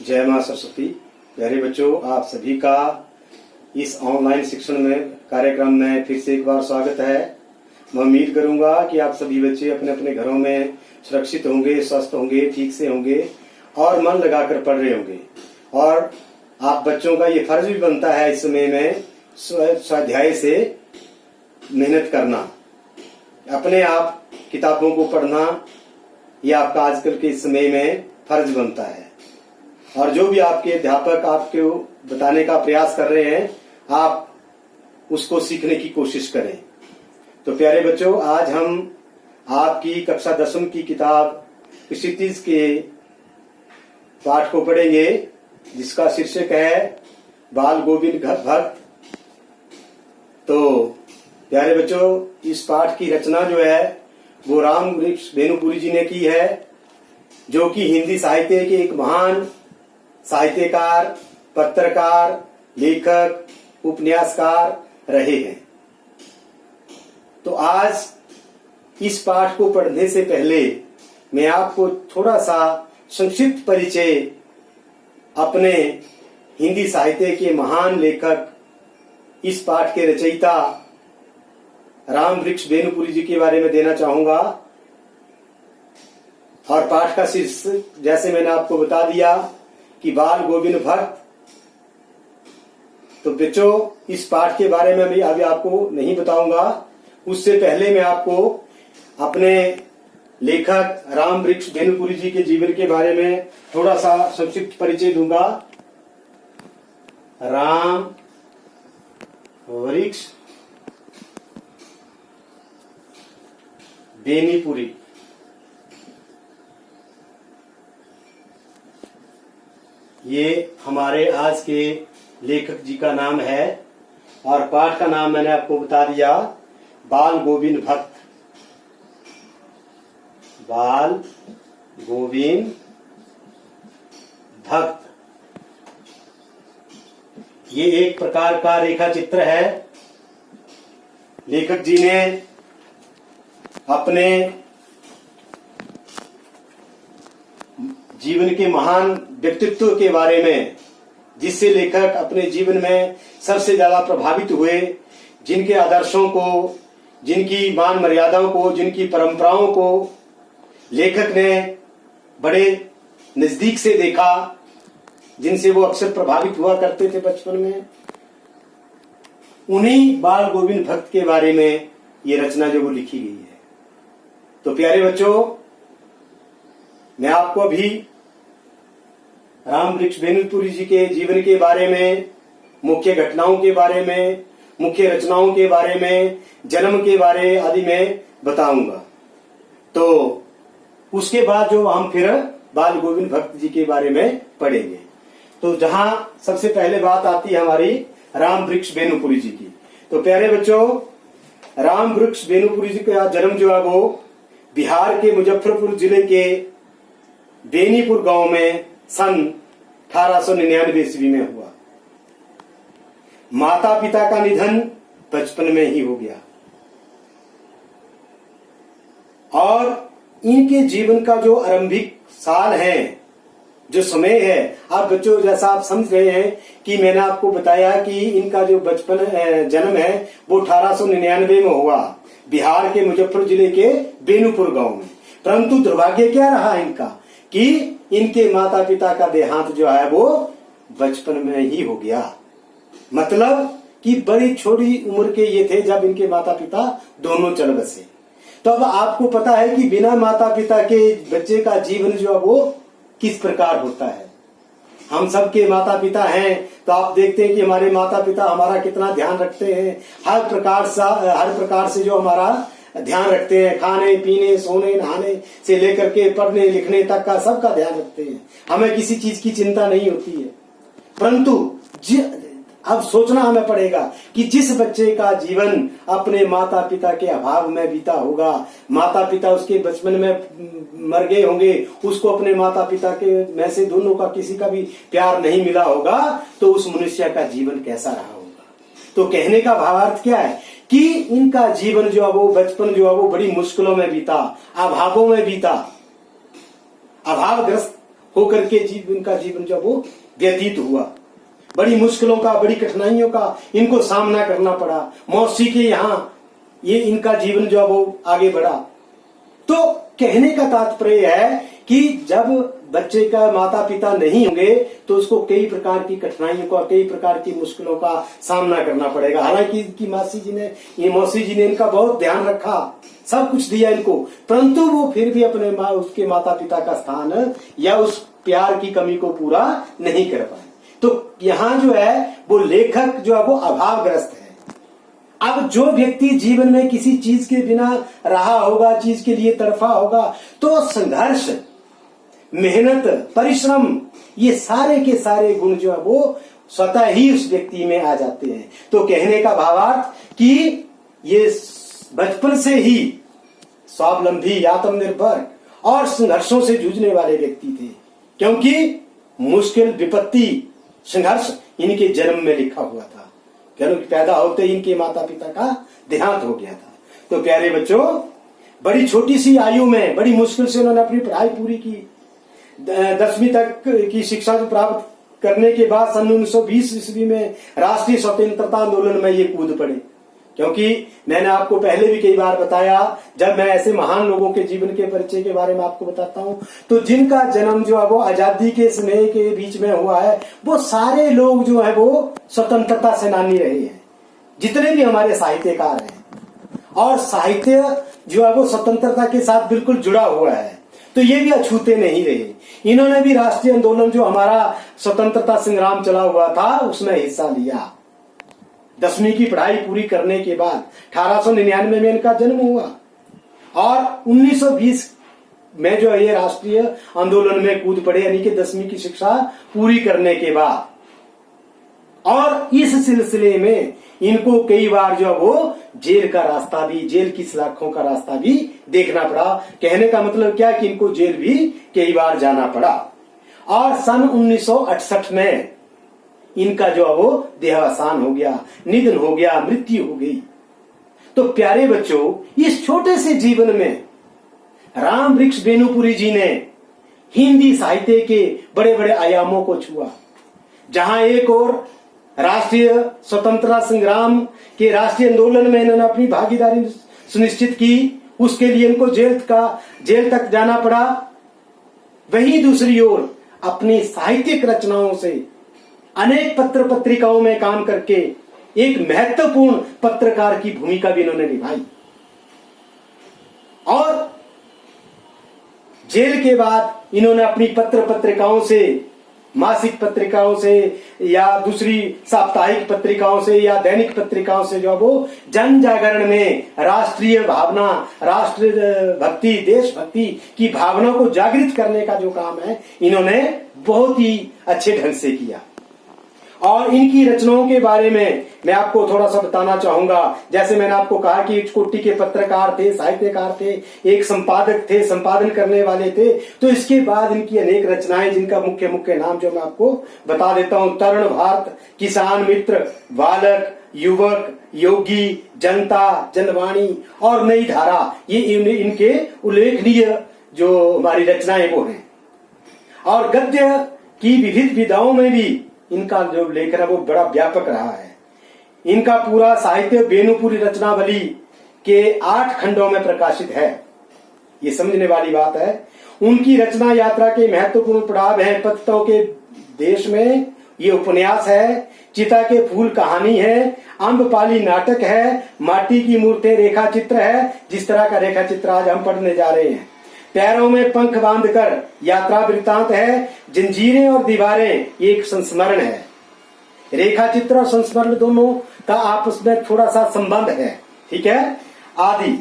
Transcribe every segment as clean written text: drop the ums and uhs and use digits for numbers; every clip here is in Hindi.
जय मां सरस्वती। प्यारे बच्चों, आप सभी का इस ऑनलाइन शिक्षण में कार्यक्रम में फिर से एक बार स्वागत है। मैं उम्मीद करूंगा कि आप सभी बच्चे अपने अपने घरों में सुरक्षित होंगे, स्वस्थ होंगे, ठीक से होंगे और मन लगाकर पढ़ रहे होंगे। और आप बच्चों का ये फर्ज भी बनता है इस समय में स्वाध्याय से मेहनत करना, अपने आप किताबों को पढ़ना, ये आपका आजकल के समय में फर्ज बनता है। और जो भी आपके अध्यापक आपको बताने का प्रयास कर रहे हैं, आप उसको सीखने की कोशिश करें। तो प्यारे बच्चों, आज हम आपकी कक्षा 10वीं की किताब क्षितिज के पाठ को पढ़ेंगे, जिसका शीर्षक है बाल गोविंद भक्त। तो प्यारे बच्चों, इस पाठ की रचना जो है वो राम वृक्ष बेनुपुरी जी ने की है, जो कि हिंदी साहित्य के एक महान साहित्यकार, पत्रकार, लेखक, उपन्यासकार रहे हैं। तो आज इस पाठ को पढ़ने से पहले मैं आपको थोड़ा सा संक्षिप्त परिचय अपने हिंदी साहित्य के महान लेखक, इस पाठ के रचयिता राम वृक्ष बेनुपुरी जी के बारे में देना चाहूंगा। और पाठ का शीर्षक जैसे मैंने आपको बता दिया कि बाल गोविंद भक्त। तो बच्चों, इस पाठ के बारे में भी अभी आपको नहीं बताऊंगा। उससे पहले मैं आपको अपने लेखक राम वृक्ष बेनुपुरी जी के जीवन के बारे में थोड़ा सा संक्षिप्त परिचय दूंगा। राम वृक्ष बेनीपुरी ये हमारे आज के लेखक जी का नाम है। और पाठ का नाम मैंने आपको बता दिया, बाल गोविंद भक्त। बाल गोविंद भक्त ये एक प्रकार का रेखा चित्र है। लेखक जी ने अपने जीवन के महान व्यक्तित्व के बारे में, जिससे लेखक अपने जीवन में सबसे ज्यादा प्रभावित हुए, जिनके आदर्शों को, जिनकी मान मर्यादाओं को, जिनकी परंपराओं को लेखक ने बड़े नजदीक से देखा, जिनसे वो अक्सर प्रभावित हुआ करते थे बचपन में, उन्हीं बाल गोविंद भक्त के बारे में ये रचना जो वो लिखी गई है। तो प्यारे बच्चों, मैं आपको अभी राम वृक्ष बेनुपुरी जी के जीवन के बारे में, मुख्य घटनाओं के बारे में, मुख्य रचनाओं के बारे में, जन्म के बारे आदि में बताऊंगा। तो उसके बाद जो हम फिर बाल गोविंद भक्त जी के बारे में पढ़ेंगे। तो जहां सबसे पहले बात आती है हमारी राम वृक्ष बेनुपुरी जी की। तो प्यारे बच्चों, राम वृक्ष बेनुपुरी जी का जन्म जो है वो बिहार के मुजफ्फरपुर जिले के बेनीपुर गांव में सन 1899 ईस्वी में हुआ। माता पिता का निधन बचपन में ही हो गया। और इनके जीवन का जो आरंभिक साल है, जो समय है, आप बच्चों जैसा आप समझ रहे हैं कि मैंने आपको बताया कि इनका जो बचपन जन्म है वो 1899 में हुआ, बिहार के मुजफ्फरपुर जिले के बेनीपुर गांव में। परंतु दुर्भाग्य क्या रहा इनका कि इनके माता पिता का देहांत जो है वो बचपन में ही हो गया। मतलब कि बड़ी छोटी उम्र के ये थे जब इनके माता पिता दोनों चल बसे। तो अब आपको पता है कि बिना माता पिता के बच्चे का जीवन जो है वो किस प्रकार होता है। हम सबके माता पिता हैं, तो आप देखते हैं कि हमारे माता पिता हमारा कितना ध्यान रखते हैं, हर प्रकार से जो हमारा ध्यान रखते हैं, खाने पीने, सोने नहाने से लेकर के पढ़ने लिखने तक का सबका ध्यान रखते हैं। हमें किसी चीज की चिंता नहीं होती है। परंतु अब सोचना हमें पड़ेगा कि जिस बच्चे का जीवन अपने माता पिता के अभाव में बीता होगा, माता पिता उसके बचपन में मर गए होंगे, उसको अपने माता पिता के में से दोनों का किसी का भी प्यार नहीं मिला होगा, तो उस मनुष्य का जीवन कैसा रहा होगा। तो कहने का भावार्थ क्या है कि इनका जीवन जो है वो बचपन जो है वो बड़ी मुश्किलों में बीता, अभावों में बीता, अभावग्रस्त होकर के इनका जीवन जो वो व्यतीत हुआ। बड़ी मुश्किलों का, बड़ी कठिनाइयों का इनको सामना करना पड़ा। मौसी के यहाँ ये इनका जीवन जो वो आगे बढ़ा। तो कहने का तात्पर्य है कि जब बच्चे का माता पिता नहीं होंगे तो उसको कई प्रकार की कठिनाइयों का, कई प्रकार की मुश्किलों का सामना करना पड़ेगा। हालांकि इनकी मौसी जी ने इनका बहुत ध्यान रखा, सब कुछ दिया इनको, परंतु वो फिर भी अपने उसके माता पिता का स्थान या उस प्यार की कमी को पूरा नहीं कर पाए। तो यहाँ जो है वो लेखक जो है वो अभावग्रस्त है। अब जो व्यक्ति जीवन में किसी चीज के बिना रहा होगा, चीज के लिए तड़फा होगा, तो संघर्ष, मेहनत, परिश्रम, ये सारे के सारे गुण जो है वो स्वतः ही उस व्यक्ति में आ जाते हैं। तो कहने का भावार्थ कि ये बचपन से ही स्वावलंबी, आत्मनिर्भर और संघर्षों से जूझने वाले व्यक्ति थे, क्योंकि मुश्किल, विपत्ति, संघर्ष इनके जन्म में लिखा हुआ था। क्योंकि पैदा होते ही इनके माता पिता का देहांत हो गया था। तो प्यारे बच्चों, बड़ी छोटी सी आयु में बड़ी मुश्किल से उन्होंने अपनी पढ़ाई पूरी की। 10वीं तक की शिक्षा प्राप्त करने के बाद सन 1920 ईस्वी में राष्ट्रीय स्वतंत्रता आंदोलन में ये कूद पड़े। क्योंकि मैंने आपको पहले भी कई बार बताया, जब मैं ऐसे महान लोगों के जीवन के परिचय के बारे में आपको बताता हूं, तो जिनका जन्म जो है वो आजादी के स्नेह के बीच में हुआ है, वो सारे लोग जो है वो स्वतंत्रता सेनानी रहे हैं। जितने भी हमारे साहित्यकार हैं, और साहित्य जो है वो स्वतंत्रता के साथ बिल्कुल जुड़ा हुआ है, तो ये भी अछूते नहीं रहे। इन्होंने भी राष्ट्रीय आंदोलन जो हमारा स्वतंत्रता संग्राम चला हुआ था उसमें हिस्सा लिया। 10वीं की पढ़ाई पूरी करने के बाद 1899 में इनका जन्म हुआ और 1920 में जो है ये राष्ट्रीय आंदोलन में कूद पड़े, यानी कि 10वीं की शिक्षा पूरी करने के बाद। और इस सिलसिले में इनको कई बार जो है वो जेल का रास्ता भी, जेल की सलाखों का रास्ता भी देखना पड़ा। कहने का मतलब क्या कि इनको जेल भी कई बार जाना पड़ा। और सन 1968 में इनका जो है वो देहावसान हो गया, निधन हो गया, मृत्यु हो गई। तो प्यारे बच्चों, इस छोटे से जीवन में राम वृक्ष बेनुपुरी जी ने हिंदी साहित्य के बड़े बड़े आयामों को छुआ। जहां एक और राष्ट्रीय स्वतंत्रता संग्राम के राष्ट्रीय आंदोलन में इन्होंने अपनी भागीदारी सुनिश्चित की, उसके लिए इनको जेल तक जाना पड़ा। वहीं दूसरी ओर अपनी साहित्यिक रचनाओं से अनेक पत्र पत्रिकाओं में काम करके एक महत्वपूर्ण पत्रकार की भूमिका भी इन्होंने निभाई। और जेल के बाद इन्होंने अपनी पत्र पत्रिकाओं से, मासिक पत्रिकाओं से या दूसरी साप्ताहिक पत्रिकाओं से या दैनिक पत्रिकाओं से जो वो जन जागरण में राष्ट्रीय भावना, राष्ट्र भक्ति, देशभक्ति की भावना को जागृत करने का जो काम है, इन्होंने बहुत ही अच्छे ढंग से किया। और इनकी रचनाओं के बारे में मैं आपको थोड़ा सा बताना चाहूंगा। जैसे मैंने आपको कहा कि कोटि के पत्रकार थे, साहित्यकार थे, एक संपादक थे, संपादन करने वाले थे। तो इसके बाद इनकी अनेक रचनाएं, जिनका मुख्य मुख्य नाम जो मैं आपको बता देता हूं: तरुण भारत, किसान मित्र, बालक, युवक, योगी, जनता, जनवाणी और नई धारा, ये इनके उल्लेखनीय जो हमारी रचनाएं वो हैं। और गद्य की विविध विधाओं में भी इनका जो लेखन है वो बड़ा व्यापक रहा है। इनका पूरा साहित्य बेनुपुरी रचनावली के 8 खंडों में प्रकाशित है। ये समझने वाली बात है। उनकी रचना यात्रा के महत्वपूर्ण पड़ाव हैं। पतितों के देश में ये उपन्यास है, चिता के फूल कहानी है, अम्बपाली नाटक है, माटी की मूर्तें रेखा चित्र है, जिस तरह का रेखा चित्र आज हम पढ़ने जा रहे हैं। पैरों में पंख बांधकर यात्रा वृत्तांत है, जंजीरें और दीवारें एक संस्मरण है। रेखा चित्र और संस्मरण दोनों का आपस में थोड़ा सा संबंध है, ठीक है, आदि।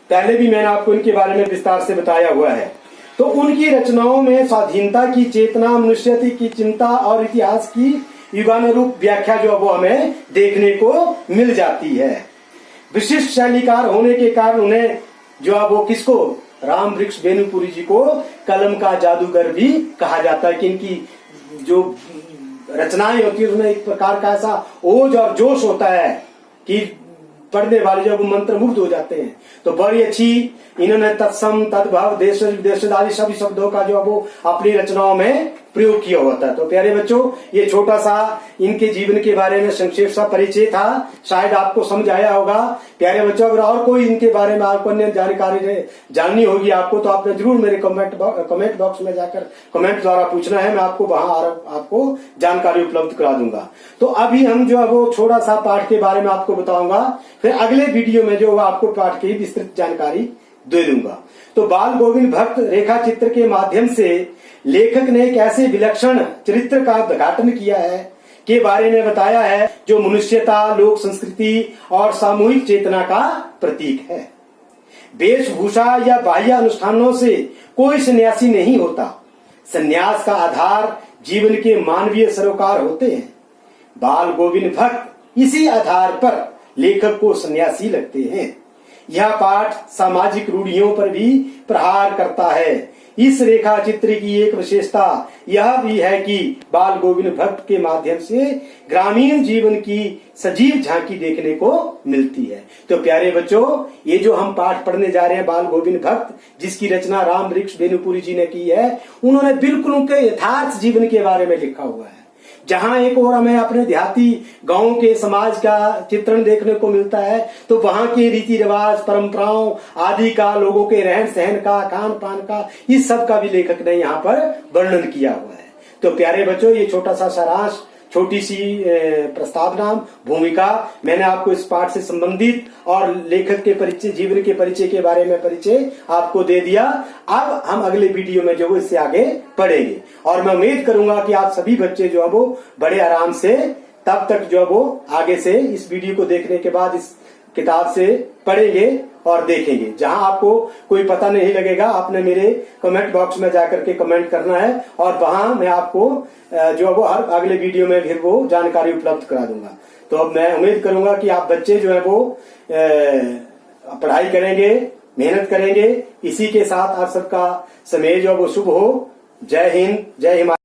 पहले भी मैंने आपको इनके बारे में विस्तार से बताया हुआ है। तो उनकी रचनाओं में स्वाधीनता की चेतना, मनुष्यता की चिंता और इतिहास की युगानुरूप व्याख्या जो वो हमें देखने को मिल जाती है। विशिष्ट शैलीकार होने के कारण उन्हें जो वो किसको, राम वृक्ष बेनुपुरी जी को कलम का जादूगर भी कहा जाता है। कि इनकी जो रचनाएं होती है उसमें एक प्रकार का ऐसा ओज और जोश होता है कि पढ़ने वाले जो मंत्र मुग्ध हो जाते हैं। तो बड़ी अच्छी इन्होंने तत्सम, तद्भव, देश विदेश आदि सभी शब्दों का जो वो अपनी रचनाओं में प्रयोग किया होता है। तो प्यारे बच्चों, ये छोटा सा इनके जीवन के बारे में संक्षेप सा परिचय था, शायद आपको समझ आया होगा। प्यारे बच्चों, अगर और कोई इनके बारे में आपको अन्य जानकारी जाननी होगी आपको, तो आपने जरूर मेरे कमेंट बॉक्स में जाकर कमेंट द्वारा पूछना है, मैं आपको वहां आपको जानकारी उपलब्ध करा दूंगा। तो अभी हम जो है वो छोटा सा पाठ के बारे में आपको बताऊंगा, फिर अगले वीडियो में जो आपको पाठ की विस्तृत जानकारी दे दूंगा। तो बाल गोविंद भक्त रेखा चित्र के माध्यम से लेखक ने एक ऐसे विलक्षण चरित्र का उद्घाटन किया है के बारे में बताया है जो मनुष्यता, लोक संस्कृति और सामूहिक चेतना का प्रतीक है। वेशभूषा या बाह्य अनुष्ठानों से कोई सन्यासी नहीं होता। सन्यास का आधार जीवन के मानवीय सरोकार होते हैं। बाल गोविंद भक्त इसी आधार पर लेखक को सन्यासी लगते हैं। यह पाठ सामाजिक रूढ़ियों पर भी प्रहार करता है। इस रेखा चित्र की एक विशेषता यह भी है कि बाल गोविंद भक्त के माध्यम से ग्रामीण जीवन की सजीव झांकी देखने को मिलती है। तो प्यारे बच्चों, ये जो हम पाठ पढ़ने जा रहे हैं बाल गोविंद भक्त, जिसकी रचना राम वृक्ष बेनुपुरी जी ने की है, उन्होंने बिल्कुल उनके यथार्थ जीवन के बारे में लिखा हुआ है। जहां एक और हमें अपने देहाती गांव के समाज का चित्रण देखने को मिलता है, तो वहां के रीति रिवाज, परंपराओं आदि का, लोगों के रहन सहन का, खान पान का, इस सब का भी लेखक ने यहाँ पर वर्णन किया हुआ है। तो प्यारे बच्चों, ये छोटा सा सारांश, छोटी सी प्रस्तावना, भूमिका मैंने आपको इस पाठ से संबंधित और लेखक के परिचय, जीवन के परिचय के बारे में परिचय आपको दे दिया। अब हम अगले वीडियो में जो है इससे आगे पढ़ेंगे, और मैं उम्मीद करूंगा कि आप सभी बच्चे जो है वो बड़े आराम से तब तक जो है वो आगे से इस वीडियो को देखने के बाद इस किताब से पढ़ेंगे और देखेंगे। जहां आपको कोई पता नहीं लगेगा, आपने मेरे कमेंट बॉक्स में जाकर के कमेंट करना है, और वहां मैं आपको जो है वो हर अगले वीडियो में फिर वो जानकारी उपलब्ध करा दूंगा। तो अब मैं उम्मीद करूंगा कि आप बच्चे जो है वो पढ़ाई करेंगे, मेहनत करेंगे। इसी के साथ आप सबका समय जो है वो शुभ हो। जय हिंद, जय हिमालय।